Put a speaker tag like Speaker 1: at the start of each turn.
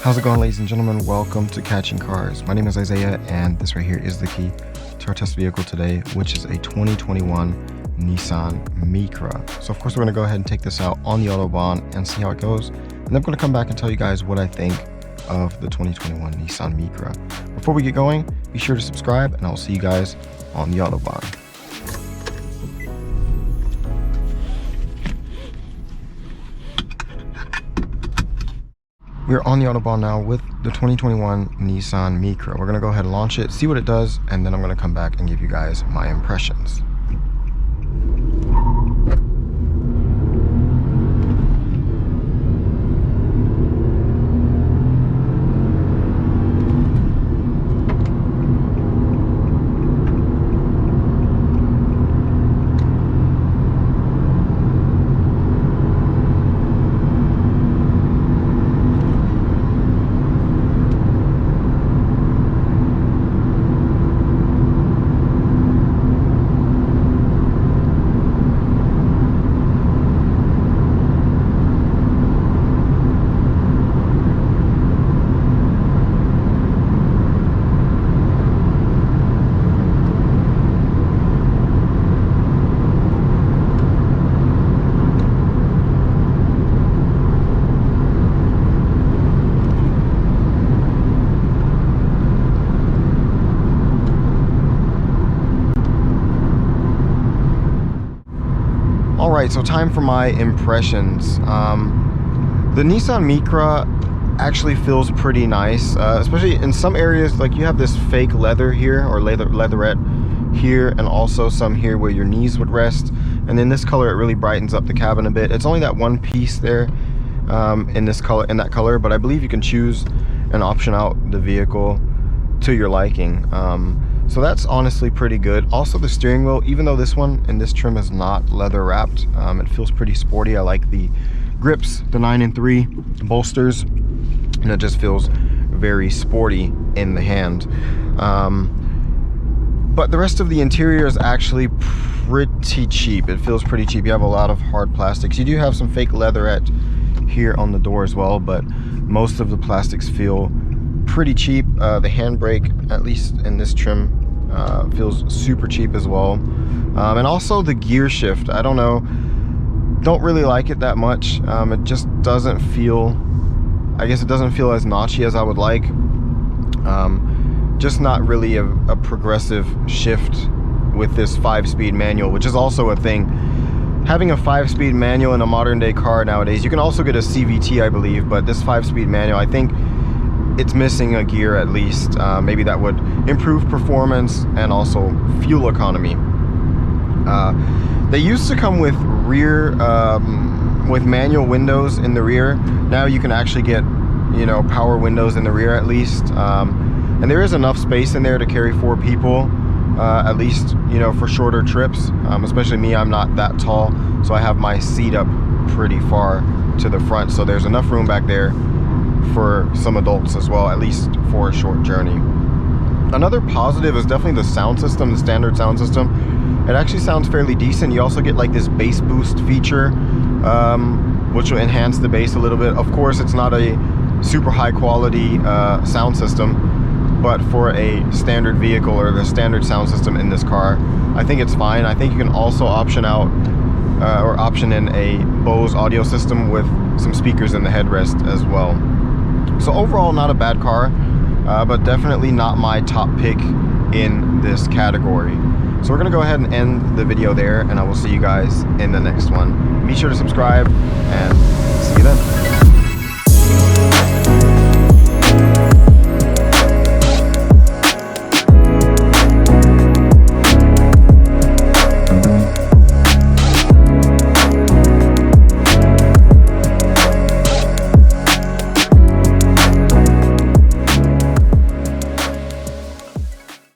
Speaker 1: How's it going, ladies and gentlemen? Welcome to Catching Cars. My name is Isaiah, and this right here is the key to our test vehicle today, which is a 2021 Nissan Micra. So of course we're going to go ahead and take this out on the Autobahn and see how it goes. And then I'm going to come back and tell you guys what I think of the 2021 Nissan Micra. Before we get going, be sure to subscribe, and I'll see you guys on the Autobahn. We're on the Autobahn now with the 2021 Nissan Micra. We're going to go ahead and launch it, see what it does, and then I'm going to come back and give you guys my impressions. Alright, so time for my impressions. The Nissan Micra actually feels pretty nice, especially in some areas. Like, you have this fake leather here, or leatherette here, and also some here where your knees would rest. And in this color, it really brightens up the cabin a bit. It's only that one piece there in that color, but I believe you can choose and option out the vehicle to your liking. So that's honestly pretty good. Also, the steering wheel, even though this one in this trim is not leather wrapped, it feels pretty sporty. I like the grips, the 9 and 3 bolsters, and it just feels very sporty in the hand. But the rest of the interior is actually pretty cheap. It feels pretty cheap. You have a lot of hard plastics. You do have some fake leatherette here on the door as well, but most of the plastics feel pretty cheap. The handbrake, at least in this trim, feels super cheap as well. And also the gear shift, I don't know, don't really like it that much. It just doesn't feel, I guess it doesn't feel as notchy as I would like. Just not really a progressive shift with this 5-speed manual, which is also a thing. Having a 5-speed manual in a modern day car nowadays, you can also get a CVT, I believe, but this 5-speed manual, I think it's missing a gear at least. Maybe that would improve performance and also fuel economy. They used to come with with manual windows in the rear. Now you can actually get, you know, power windows in the rear at least. And there is enough space in there to carry 4 people, at least, you know, for shorter trips. Especially me, I'm not that tall, so I have my seat up pretty far to the front, so there's enough room back there for some adults as well, at least for a short journey. Another positive is definitely the sound system, the standard sound system. It actually sounds fairly decent. You also get like this bass boost feature, which will enhance the bass a little bit. Of course, it's not a super high quality sound system, but for a standard vehicle, or the standard sound system in this car, I think it's fine. I think you can also option out or option in a Bose audio system with some speakers in the headrest as well. So overall, not a bad car, but definitely not my top pick in this category. So we're going to go ahead and end the video there, and I will see you guys in the next one. Be sure to subscribe, and